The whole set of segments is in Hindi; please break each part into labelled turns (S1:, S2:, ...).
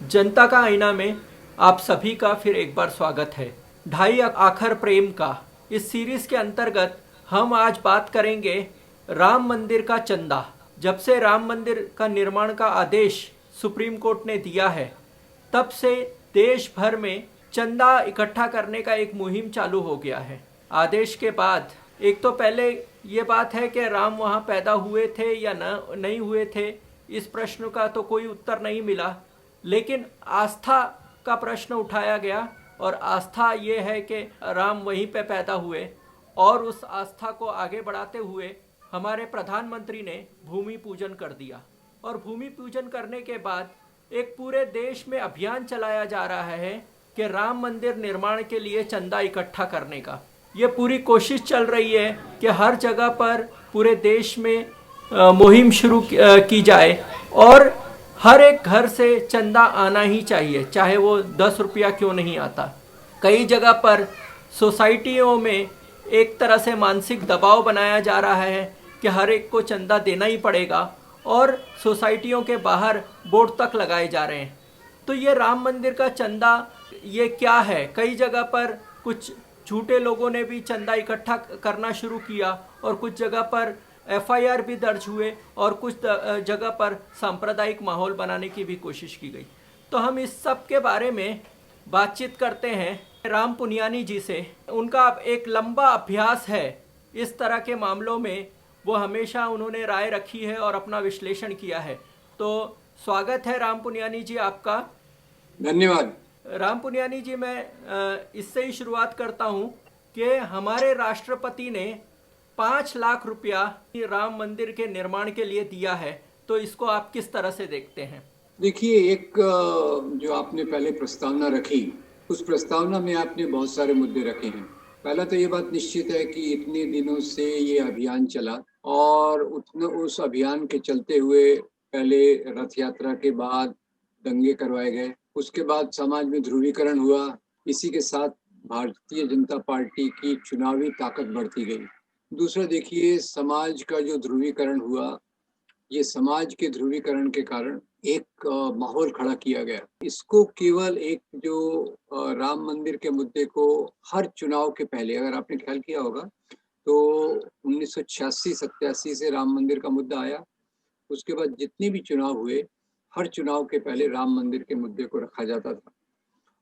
S1: जनता का आईना में आप सभी का फिर एक बार स्वागत है। ढाई आखर प्रेम का इस सीरीज के अंतर्गत हम आज बात करेंगे राम मंदिर का चंदा। जब से राम मंदिर का निर्माण का आदेश सुप्रीम कोर्ट ने दिया है, तब से देश भर में चंदा इकट्ठा करने का एक मुहिम चालू हो गया है। आदेश के बाद एक तो पहले ये बात है कि राम वहाँ पैदा हुए थे या नहीं हुए थे, इस प्रश्न का तो कोई उत्तर नहीं मिला। लेकिन आस्था का प्रश्न उठाया गया और आस्था ये है कि राम वहीं पे पैदा हुए, और उस आस्था को आगे बढ़ाते हुए हमारे प्रधानमंत्री ने भूमि पूजन कर दिया। और भूमि पूजन करने के बाद एक पूरे देश में अभियान चलाया जा रहा है कि राम मंदिर निर्माण के लिए चंदा इकट्ठा करने का। ये पूरी कोशिश चल रही है कि हर जगह पर पूरे देश में मुहिम शुरू की जाए और हर एक घर से चंदा आना ही चाहिए, चाहे वो 10 रुपया क्यों नहीं आता। कई जगह पर सोसाइटियों में एक तरह से मानसिक दबाव बनाया जा रहा है कि हर एक को चंदा देना ही पड़ेगा, और सोसाइटियों के बाहर बोर्ड तक लगाए जा रहे हैं। तो ये राम मंदिर का चंदा ये क्या है? कई जगह पर कुछ झूठे लोगों ने भी चंदा इकट्ठा करना शुरू किया और कुछ जगह पर एफआईआर भी दर्ज हुए और कुछ जगह पर सांप्रदायिक माहौल बनाने की भी कोशिश की गई। तो हम इस सब के बारे में बातचीत करते हैं राम पुनियानी जी से। उनका एक लंबा अभ्यास है इस तरह के मामलों में, वो हमेशा उन्होंने राय रखी है और अपना विश्लेषण किया है। तो स्वागत है राम पुनियानी जी आपका।
S2: धन्यवाद।
S1: राम पुनियानी जी, मैं इससे ही शुरुआत करता हूँ कि हमारे राष्ट्रपति ने 5 लाख रुपया राम मंदिर के निर्माण के लिए दिया है, तो इसको आप किस तरह से देखते हैं?
S2: देखिए, एक जो आपने पहले प्रस्तावना रखी, उस प्रस्तावना में आपने बहुत सारे मुद्दे रखे हैं। पहला तो ये बात निश्चित है कि इतने दिनों से ये अभियान चला और उस अभियान के चलते हुए पहले रथ यात्रा के बाद दंगे करवाए गए, उसके बाद समाज में ध्रुवीकरण हुआ, इसी के साथ भारतीय जनता पार्टी की चुनावी ताकत बढ़ती गई। दूसरा देखिए, समाज का जो ध्रुवीकरण हुआ, ये समाज के ध्रुवीकरण के कारण एक माहौल खड़ा किया गया। इसको केवल एक जो राम मंदिर के मुद्दे को हर चुनाव के पहले, अगर आपने ख्याल किया होगा तो 1986-87 से राम मंदिर का मुद्दा आया। उसके बाद जितने भी चुनाव हुए, हर चुनाव के पहले राम मंदिर के मुद्दे को रखा जाता था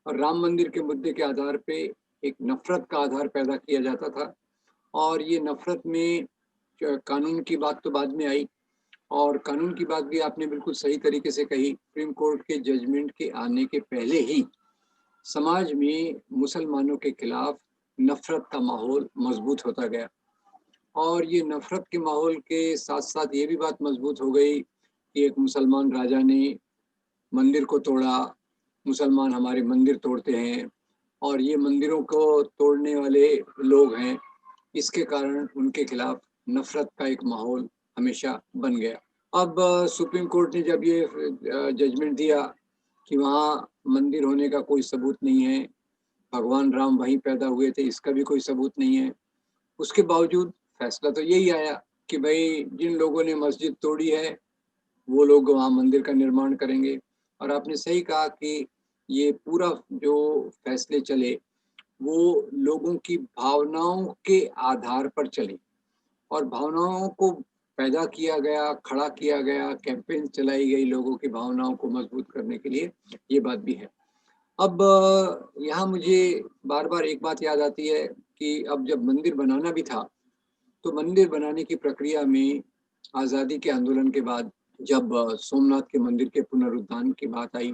S2: और राम मंदिर के मुद्दे के आधार पे एक नफरत का आधार पैदा किया जाता था। और ये नफरत में कानून की बात तो बाद में आई, और कानून की बात भी आपने बिल्कुल सही तरीके से कही। सुप्रीम कोर्ट के जजमेंट के आने के पहले ही समाज में मुसलमानों के खिलाफ नफरत का माहौल मजबूत होता गया, और ये नफरत के माहौल के साथ साथ ये भी बात मजबूत हो गई कि एक मुसलमान राजा ने मंदिर को तोड़ा, मुसलमान हमारे मंदिर तोड़ते हैं और ये मंदिरों को तोड़ने वाले लोग हैं। इसके कारण उनके खिलाफ नफरत का एक माहौल हमेशा बन गया। अब सुप्रीम कोर्ट ने जब ये जजमेंट दिया कि वहाँ मंदिर होने का कोई सबूत नहीं है, भगवान राम वहीं पैदा हुए थे, इसका भी कोई सबूत नहीं है, उसके बावजूद फैसला तो यही आया कि भाई जिन लोगों ने मस्जिद तोड़ी है वो लोग वहाँ मंदिर का निर्माण करेंगे। और आपने सही कहा कि ये पूरा जो फैसले चले वो लोगों की भावनाओं के आधार पर चले, और भावनाओं को पैदा किया गया, खड़ा किया गया, कैंपेन चलाई गई लोगों की भावनाओं को मजबूत करने के लिए, ये बात भी है। अब यहाँ मुझे बार बार एक बात याद आती है कि अब जब मंदिर बनाना भी था, तो मंदिर बनाने की प्रक्रिया में आज़ादी के आंदोलन के बाद जब सोमनाथ के मंदिर के पुनरुद्धार की बात आई,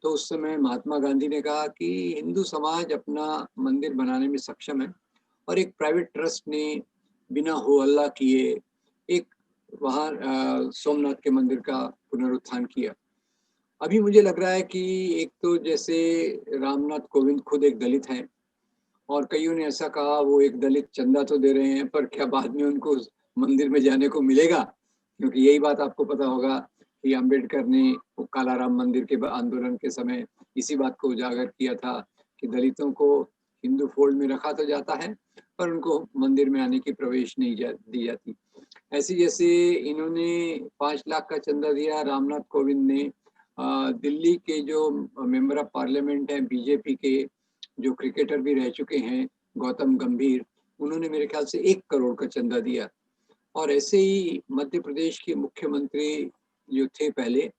S2: तो उस समय महात्मा गांधी ने कहा कि हिंदू समाज अपना मंदिर बनाने में सक्षम है, और एक प्राइवेट ट्रस्ट ने बिना हो हल्ला किए एक वहाँ सोमनाथ के मंदिर का पुनरुत्थान किया। अभी मुझे लग रहा है कि एक तो जैसे रामनाथ कोविंद खुद एक दलित हैं, और कईयों ने ऐसा कहा वो एक दलित चंदा तो दे रहे हैं, पर क्या बाद में उनको उस मंदिर में जाने को मिलेगा? क्योंकि यही बात आपको पता होगा कि अम्बेडकर ने वो काला राम मंदिर के आंदोलन के समय इसी बात को उजागर किया था कि दलितों को हिंदू फोल्ड में रखा तो जाता है, पर उनको मंदिर में आने की प्रवेश नहीं दी जाती। ऐसे जैसे इन्होंने 5 लाख का चंदा दिया रामनाथ कोविंद ने, दिल्ली के जो मेंबर ऑफ पार्लियामेंट हैं बीजेपी के, जो क्रिकेटर भी रह चुके हैं, गौतम गंभीर, उन्होंने मेरे ख्याल से 1 करोड़ का चंदा दिया। और ऐसे ही मध्य प्रदेश के मुख्यमंत्री जो थे पहले,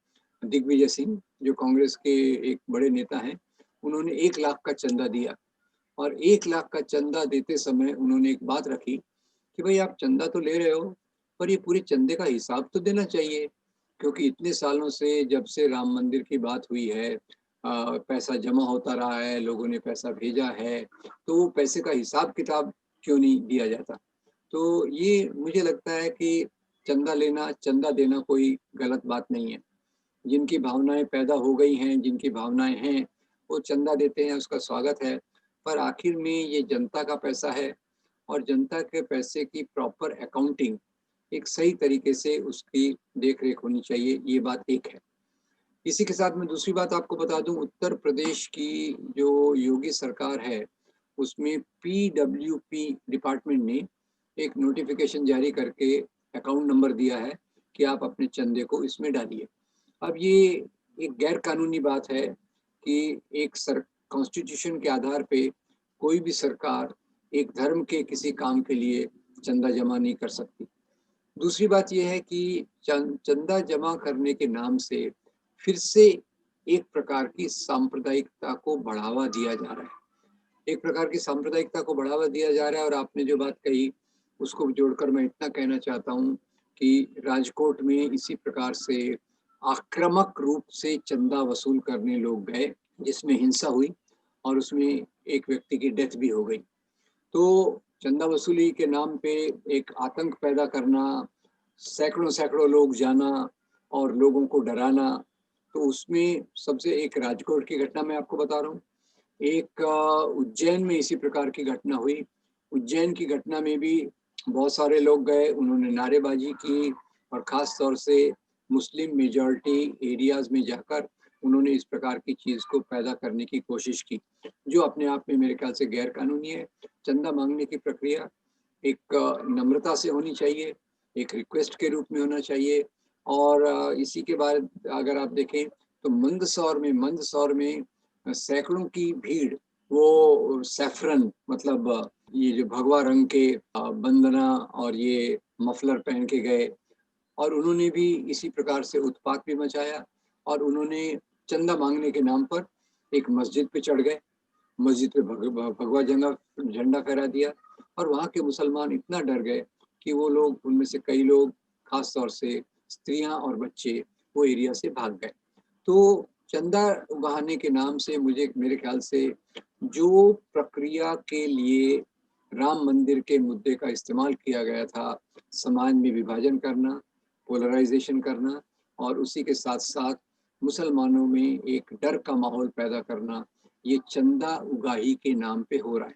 S2: दिग्विजय सिंह, जो कांग्रेस के एक बड़े नेता हैं, उन्होंने 1 लाख का चंदा दिया। और 1 लाख का चंदा देते समय उन्होंने एक बात रखी कि भाई आप चंदा तो ले रहे हो, पर ये पूरे चंदे का हिसाब तो देना चाहिए, क्योंकि इतने सालों से जब से राम मंदिर की बात हुई है, पैसा जमा होता रहा है, लोगों ने पैसा भेजा है, तो वो पैसे का हिसाब किताब क्यों नहीं दिया जाता। तो ये मुझे लगता है कि चंदा लेना, चंदा देना कोई गलत बात नहीं है। जिनकी भावनाएं पैदा हो गई हैं, जिनकी भावनाएं हैं, वो चंदा देते हैं, उसका स्वागत है। पर आखिर में ये जनता का पैसा है, और जनता के पैसे की प्रॉपर अकाउंटिंग, एक सही तरीके से उसकी देख रेख होनी चाहिए, ये बात एक है। इसी के साथ मैं दूसरी बात आपको बता दूं, उत्तर प्रदेश की जो योगी सरकार है, उसमें पीडब्ल्यूपी डिपार्टमेंट ने एक नोटिफिकेशन जारी करके अकाउंट नंबर दिया है कि आप अपने चंदे को इसमें डालिए। अब ये एक गैर कानूनी बात है कि एक कॉन्स्टिट्यूशन के आधार पे कोई भी सरकार एक धर्म के किसी काम के लिए चंदा जमा नहीं कर सकती। दूसरी बात यह है कि चंदा जमा करने के नाम से फिर से एक प्रकार की सांप्रदायिकता को बढ़ावा दिया जा रहा है। एक प्रकार की सांप्रदायिकता को बढ़ावा दिया जा रहा है। और आपने जो बात कही, उसको जोड़कर मैं इतना कहना चाहता हूँ कि राजकोट में इसी प्रकार से आक्रामक रूप से चंदा वसूल करने लोग गए, जिसमें हिंसा हुई और उसमें एक व्यक्ति की डेथ भी हो गई। तो चंदा वसूली के नाम पे एक आतंक पैदा करना, सैकड़ों सैकड़ों लोग जाना और लोगों को डराना, तो उसमें सबसे एक राजकोट की घटना मैं आपको बता रहा हूँ। एक उज्जैन में इसी प्रकार की घटना हुई। उज्जैन की घटना में भी बहुत सारे लोग गए, उन्होंने नारेबाजी की, और ख़ास तौर से मुस्लिम मेजॉरिटी एरियाज़ में जाकर उन्होंने इस प्रकार की चीज़ को पैदा करने की कोशिश की, जो अपने आप में मेरे ख्याल से गैर कानूनी है। चंदा मांगने की प्रक्रिया एक नम्रता से होनी चाहिए, एक रिक्वेस्ट के रूप में होना चाहिए। और इसी के बाद अगर आप देखें तो मंदसौर में सैकड़ों की भीड़, वो सैफरन मतलब ये जो भगवा रंग के बंदना और ये मफलर पहन के गए, और उन्होंने भी इसी प्रकार से उत्पात भी मचाया। और उन्होंने चंदा मांगने के नाम पर एक मस्जिद पे चढ़ गए, मस्जिद पे भगवा झंडा झंडा फहरा दिया, और वहाँ के मुसलमान इतना डर गए कि वो लोग, उनमें से कई लोग, खास तौर से स्त्रियां और बच्चे, वो एरिया से भाग गए। तो चंदा उगाहने के नाम से मुझे, मेरे ख्याल से, जो प्रक्रिया के लिए राम मंदिर के मुद्दे का इस्तेमाल किया गया था, समाज में विभाजन करना, पोलराइजेशन करना, और उसी के साथ साथ मुसलमानों में एक डर का माहौल पैदा करना, ये चंदा उगाही के नाम पे हो रहा है।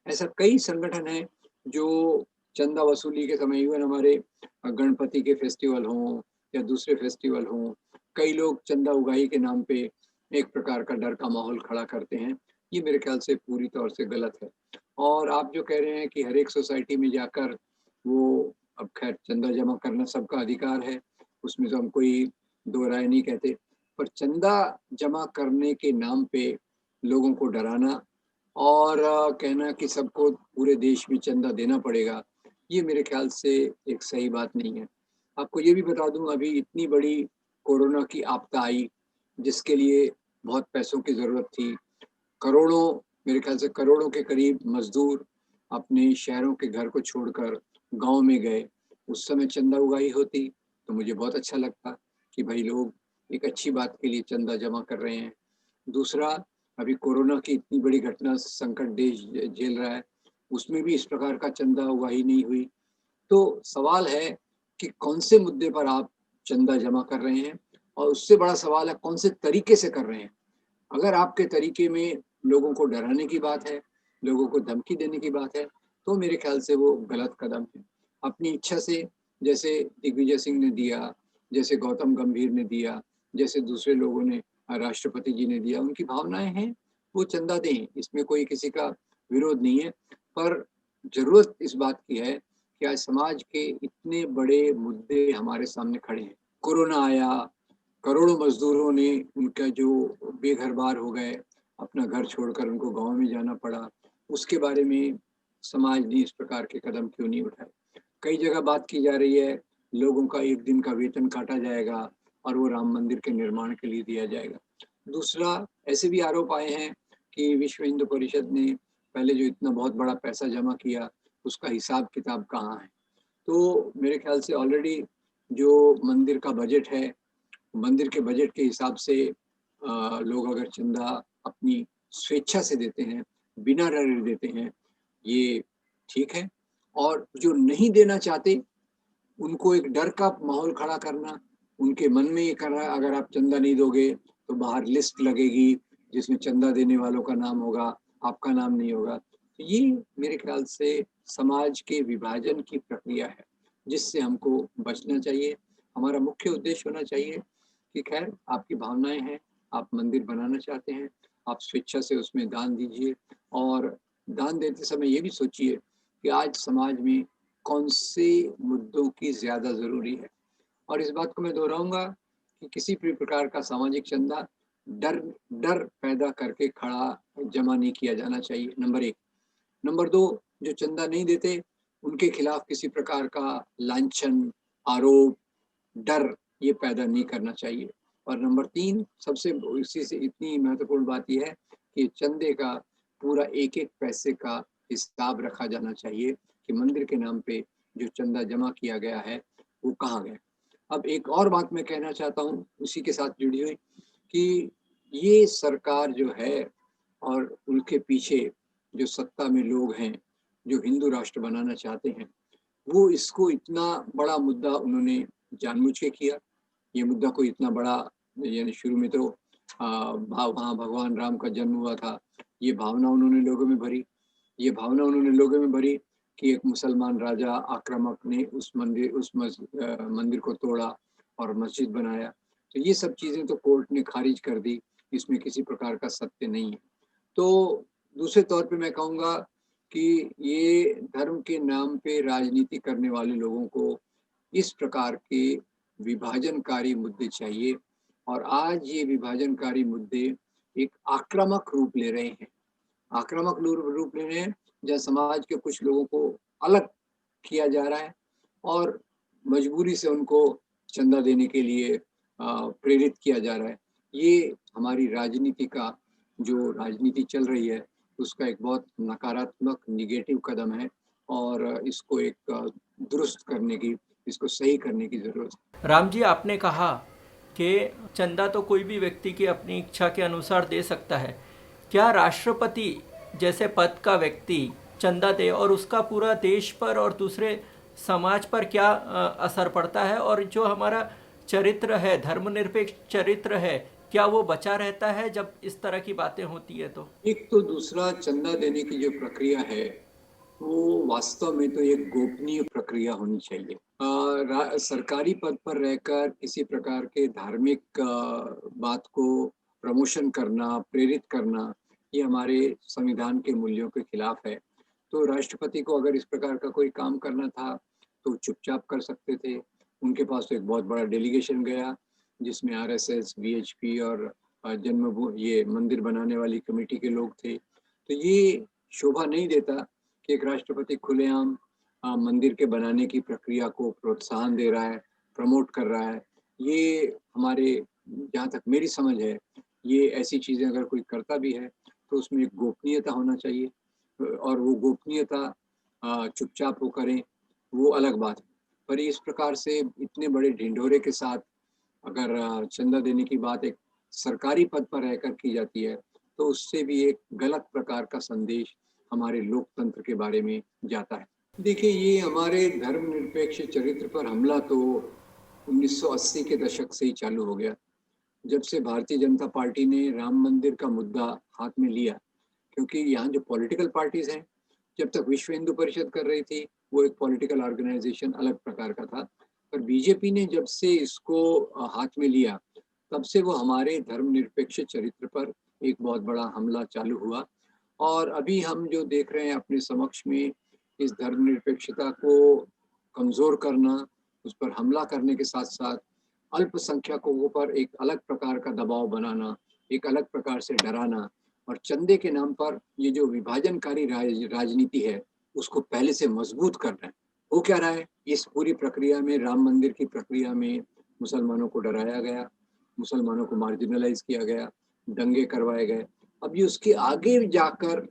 S2: ऐसा कई संगठन हैं जो चंदा वसूली के समय, इवन हमारे गणपति के फेस्टिवल हों या दूसरे फेस्टिवल हों, कई लोग चंदा उगाही के नाम पे एक प्रकार का डर का माहौल खड़ा करते हैं। ये मेरे ख्याल से पूरी तौर से गलत है। और आप जो कह रहे हैं कि हर एक सोसाइटी में जाकर वो, अब खैर चंदा जमा करना सबका अधिकार है, उसमें तो हम कोई दो राय नहीं कहते, पर चंदा जमा करने के नाम पे लोगों को डराना और कहना कि सबको पूरे देश में चंदा देना पड़ेगा, ये मेरे ख्याल से एक सही बात नहीं है। आपको ये भी बता दूं, अभी इतनी बड़ी कोरोना की आपदा आई, जिसके लिए बहुत पैसों की ज़रूरत थी। करोड़ों, मेरे ख्याल से करोड़ों के करीब मजदूर अपने शहरों के घर को छोड़कर गांव में गए। उस समय चंदा उगाही होती तो मुझे बहुत अच्छा लगता कि भाई लोग एक अच्छी बात के लिए चंदा जमा कर रहे हैं। दूसरा, अभी कोरोना की इतनी बड़ी घटना, संकट देश झेल रहा है, उसमें भी इस प्रकार का चंदा उगाही नहीं हुई। तो सवाल है कि कौन से मुद्दे पर आप चंदा जमा कर रहे हैं, और उससे बड़ा सवाल है कौन से तरीके से कर रहे हैं। अगर आपके तरीके में लोगों को डराने की बात है, लोगों को धमकी देने की बात है, तो मेरे ख्याल से वो गलत कदम है। अपनी इच्छा से, जैसे दिग्विजय सिंह ने दिया, जैसे गौतम गंभीर ने दिया, जैसे दूसरे लोगों ने, राष्ट्रपति जी ने दिया, उनकी भावनाएं हैं, वो चंदा दें, इसमें कोई किसी का विरोध नहीं है। पर जरूरत इस बात की है कि आज समाज के इतने बड़े मुद्दे हमारे सामने खड़े हैं। कोरोना आया, करोड़ों मजदूरों ने उनका जो बेघर बार हो गए, अपना घर छोड़कर उनको गाँव में जाना पड़ा, उसके बारे में समाज ने इस प्रकार के कदम क्यों नहीं उठाए? कई जगह बात की जा रही है, लोगों का 1 दिन का वेतन काटा जाएगा और वो राम मंदिर के निर्माण के लिए दिया जाएगा। दूसरा, ऐसे भी आरोप आए हैं कि विश्व हिंदू परिषद ने पहले जो इतना बहुत बड़ा पैसा जमा किया, उसका हिसाब-किताब कहाँ है? तो मेरे ख्याल से ऑलरेडी जो मंदिर का बजट है, मंदिर के बजट के हिसाब से लोग अगर चंदा अपनी स्वेच्छा से देते हैं, बिना डरे देते हैं, ये ठीक है। और जो नहीं देना चाहते, उनको एक डर का माहौल खड़ा करना, उनके मन में ये कर रहा है अगर आप चंदा नहीं दोगे, तो बाहर लिस्ट लगेगी, जिसमें चंदा देने वालों का नाम होगा, आपका नाम नहीं होगा। तो ये मेरे ख्याल से समाज के विभाजन की प्रक्रिया है, जिससे हमको बचना चाहिए। हमारा मुख्य उद्देश्य होना चाहिए कि खैर आपकी भावनाएँ हैं, आप मंदिर बनाना चाहते हैं, आप स्वेच्छा से उसमें दान दीजिए और दान देते समय ये भी सोचिए कि आज समाज में कौन से मुद्दों की ज़्यादा ज़रूरी है। और इस बात को मैं दोहराऊँगा कि किसी भी प्रकार का सामाजिक चंदा डर डर पैदा करके खड़ा जमा नहीं किया जाना चाहिए, नंबर 1। नंबर 2, जो चंदा नहीं देते, उनके खिलाफ किसी प्रकार का लांछन, आरोप, डर ये पैदा नहीं करना चाहिए। और नंबर 3 सबसे इसी से इतनी महत्वपूर्ण बात ये है कि चंदे का पूरा एक-एक पैसे का हिसाब रखा जाना चाहिए कि मंदिर के नाम पे जो चंदा जमा किया गया है, वो कहाँ गया। अब एक और बात मैं कहना चाहता हूँ उसी के साथ जुड़ी हुई कि ये सरकार जो है और उनके पीछे जो सत्ता में लोग हैं, जो हिंदू राष्ट्र बनाना चाहते हैं, वो इसको इतना बड़ा मुद्दा उन्होंने जानबूझ के किया। ये मुद्दा कोई इतना बड़ा यानी शुरू में तो वहाँ भगवान राम का जन्म हुआ था। ये भावना उन्होंने लोगों में भरी। ये भावना उन्होंने लोगों में भरी कि एक मुसलमान राजा आक्रामक ने मंदिर को तोड़ा और मस्जिद बनाया। तो ये सब चीज़ें तो कोर्ट ने खारिज कर दी, इसमें किसी प्रकार का सत्य नहीं है। तो दूसरे तौर पे मैं कहूँगा कि ये धर्म के नाम पे राजनीति करने वाले लोगों को इस प्रकार के विभाजनकारी मुद्दे चाहिए और आज ये विभाजनकारी मुद्दे एक आक्रामक रूप ले रहे हैं। आक्रामक रूप ले रहे हैं, जहाँ समाज के कुछ लोगों को अलग किया जा रहा है और मजबूरी से उनको चंदा देने के लिए प्रेरित किया जा रहा है। ये हमारी राजनीति का जो राजनीति चल रही है, उसका एक बहुत नकारात्मक नेगेटिव कदम है और इसको एक दुरुस्त करने की, इसको सही करने की ज़रूरत है।
S1: राम जी, आपने कहा कि चंदा तो कोई भी व्यक्ति की अपनी इच्छा के अनुसार दे सकता है। क्या राष्ट्रपति जैसे पद का व्यक्ति चंदा दे और उसका पूरा देश पर और दूसरे समाज पर क्या असर पड़ता है, और जो हमारा चरित्र है, धर्मनिरपेक्ष चरित्र है, क्या वो बचा रहता है जब इस तरह की बातें होती है? तो
S2: एक तो दूसरा चंदा देने की जो प्रक्रिया है, वो वास्तव में तो एक गोपनीय प्रक्रिया होनी चाहिए। सरकारी पद पर रहकर किसी प्रकार के धार्मिक बात को प्रमोशन करना, प्रेरित करना, ये हमारे संविधान के मूल्यों के खिलाफ है। तो राष्ट्रपति को अगर इस प्रकार का कोई काम करना था, तो चुपचाप कर सकते थे। उनके पास तो एक बहुत बड़ा डेलीगेशन गया, जिसमें आरएसएस, वीएचपी और ये मंदिर बनाने वाली कमेटी के लोग थे। तो ये शोभा नहीं देता कि एक राष्ट्रपति खुलेआम मंदिर के बनाने की प्रक्रिया को प्रोत्साहन दे रहा है, प्रमोट कर रहा है। ये हमारे, जहाँ तक मेरी समझ है, ये ऐसी चीज़ें अगर कोई करता भी है, तो उसमें एक गोपनीयता होना चाहिए और वो गोपनीयता चुपचाप वो करें, वो अलग बात है। पर इस प्रकार से इतने बड़े ढिंढोरे के साथ अगर चंदा देने की बात एक सरकारी पद पर रहकर की जाती है, तो उससे भी एक गलत प्रकार का संदेश हमारे लोकतंत्र के बारे में जाता है। देखिए, ये हमारे धर्मनिरपेक्ष चरित्र पर हमला तो 1980 के दशक से ही चालू हो गया। जब से भारतीय जनता पार्टी ने राम मंदिर का मुद्दा हाथ में लिया, क्योंकि यहाँ जो पॉलिटिकल पार्टीज़ हैं, जब तक विश्व हिंदू परिषद कर रही थी, वो एक पॉलिटिकल ऑर्गेनाइज़ेशन अलग प्रकार का था। पर बीजेपी ने जब से इसको हाथ में लिया, तब से वो हमारे धर्मनिरपेक्ष चरित्र पर एक बहुत बड़ा हमला चालू हुआ और अभी हम जो देख रहे हैं अपने समक्ष में, इस धर्मनिरपेक्षता को कमज़ोर करना, उस पर हमला करने के साथ-साथ अल्पसंख्यकों पर एक अलग प्रकार का दबाव बनाना, एक अलग प्रकार से डराना और चंदे के नाम पर ये जो विभाजनकारी राजनीति है, उसको पहले से मजबूत करना है। हो क्या रहा है? इस पूरी प्रक्रिया में, राम मंदिर की प्रक्रिया में मुसलमानों को डराया गया, मुसलमानों को मार्जिनलाइज किया गया, दंगे करवाए गए। अब ये उसके आगे जाकर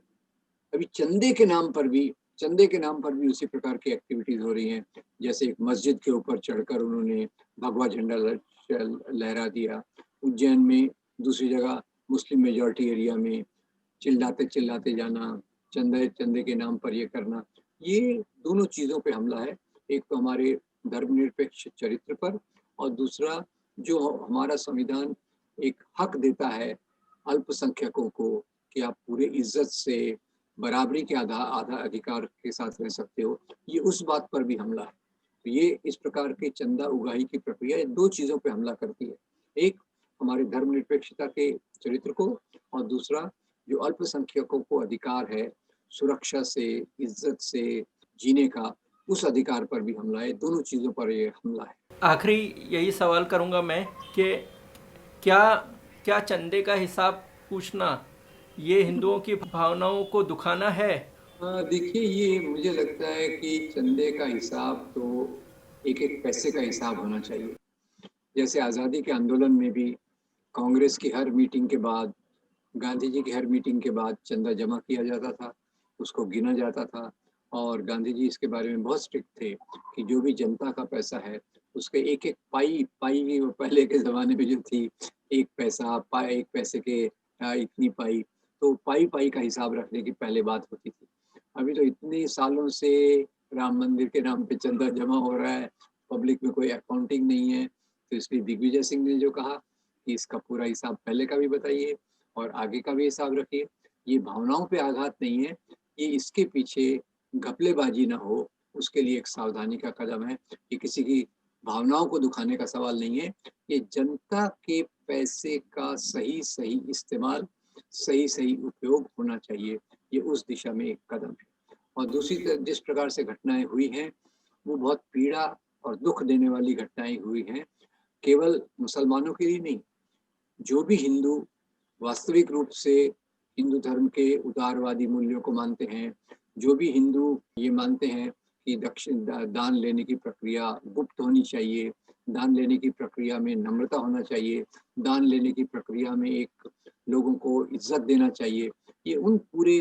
S2: अभी चंदे के नाम पर भी उसी प्रकार की एक्टिविटीज हो रही हैं। जैसे एक मस्जिद के ऊपर चढ़कर उन्होंने भगवा झंडा लहरा दिया। उज्जैन में दूसरी जगह मुस्लिम मेजॉरिटी एरिया में चिल्लाते चिल्लाते जाना, चंदे चंदे के नाम पर ये करना, ये दोनों चीजों पे हमला है। एक तो हमारे धर्मनिरपेक्ष चरित्र पर और दूसरा जो हमारा संविधान एक हक देता है अल्पसंख्यकों को कि आप पूरे इज्जत से बराबरी के आधा अधिकार के साथ रह सकते हो, ये उस बात पर भी हमला है। तो ये इस प्रकार के चंदा उगाही की प्रक्रिया दो चीजों पे हमला करती है। एक हमारे धर्मनिरपेक्षता के चरित्र को और दूसरा जो अल्पसंख्यकों को अधिकार है सुरक्षा से, इज्जत से जीने का, उस अधिकार पर भी हमला है। दोनों चीजों पर ये हमला है।
S1: आखिरी यही सवाल करूंगा मैं कि क्या क्या चंदे का हिसाब पूछना ये हिंदुओं की भावनाओं को दुखाना है?
S2: देखिए, ये मुझे लगता है कि चंदे का हिसाब तो एक एक पैसे का हिसाब होना चाहिए। जैसे आज़ादी के आंदोलन में भी कांग्रेस की हर मीटिंग के बाद, गांधी जी की हर मीटिंग के बाद चंदा जमा किया जाता था, उसको गिना जाता था और गांधी जी इसके बारे में बहुत स्ट्रिक्ट थे कि जो भी जनता का पैसा है उसके एक एक पाई वो पहले के ज़माने में जो थी, एक पैसा पाई, एक पैसे के इतनी पाई, तो पाई का हिसाब रखने की पहले बात होती थी। अभी तो इतने सालों से राम मंदिर के नाम पे चंदा जमा हो रहा है, पब्लिक में कोई अकाउंटिंग नहीं है। तो इसलिए दिग्विजय सिंह ने जो कहा कि इसका पूरा हिसाब पहले का भी बताइए और आगे का भी हिसाब रखिए। ये भावनाओं पे आघात नहीं है, ये इसके पीछे घपलेबाजी ना हो, उसके लिए एक सावधानी का कदम है। ये किसी की भावनाओं को दुखाने का सवाल नहीं है, ये जनता के पैसे का सही इस्तेमाल, सही उपयोग होना चाहिए। ये उस दिशा में एक कदम है। और दूसरी तरफ जिस प्रकार से घटनाएं हुई हैं, वो बहुत पीड़ा और दुख देने वाली घटनाएं हुई हैं। केवल मुसलमानों के लिए नहीं, जो भी हिंदू वास्तविक रूप से हिंदू धर्म के उदारवादी मूल्यों को मानते हैं, जो भी हिंदू ये मानते हैं कि दान लेने की प्रक्रिया गुप्त होनी चाहिए, दान लेने की प्रक्रिया में नम्रता होना चाहिए, दान लेने की प्रक्रिया में एक लोगों को इज्जत देना चाहिए, ये उन पूरे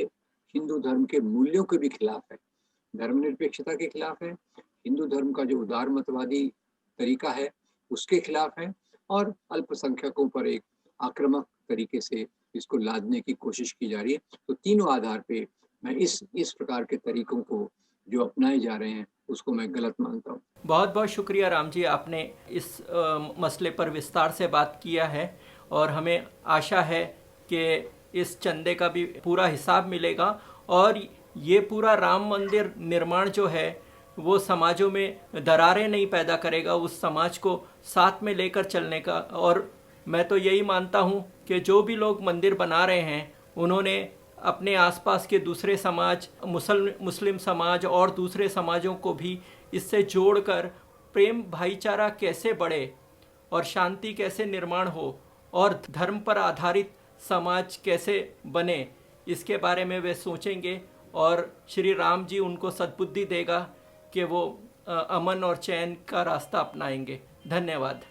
S2: हिंदू धर्म के मूल्यों के भी खिलाफ है, धर्मनिरपेक्षता के खिलाफ है, हिंदू धर्म का जो उदारमतवादी तरीका है उसके खिलाफ है और अल्पसंख्यकों पर एक आक्रामक तरीके से इसको लादने की कोशिश की जा रही है। तो तीनों आधार पे मैं इस प्रकार के तरीकों को जो अपनाए जा रहे हैं उसको मैं गलत मानता हूँ।
S1: बहुत बहुत शुक्रिया राम जी, आपने इस मसले पर विस्तार से बात किया है और हमें आशा है कि इस चंदे का भी पूरा हिसाब मिलेगा और ये पूरा राम मंदिर निर्माण जो है वो समाजों में दरारें नहीं पैदा करेगा, उस समाज को साथ में लेकर चलने का। और मैं तो यही मानता हूँ कि जो भी लोग मंदिर बना रहे हैं उन्होंने अपने आसपास के दूसरे समाज, मुस्लिम समाज और दूसरे समाजों को भी इससे जोड़कर प्रेम भाईचारा कैसे बढ़े और शांति कैसे निर्माण हो और धर्म पर आधारित समाज कैसे बने, इसके बारे में वे सोचेंगे और श्री राम जी उनको सद्बुद्धि देगा कि वो अमन और चैन का रास्ता अपनाएंगे। धन्यवाद।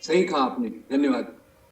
S2: सही कहा आपने, धन्यवाद।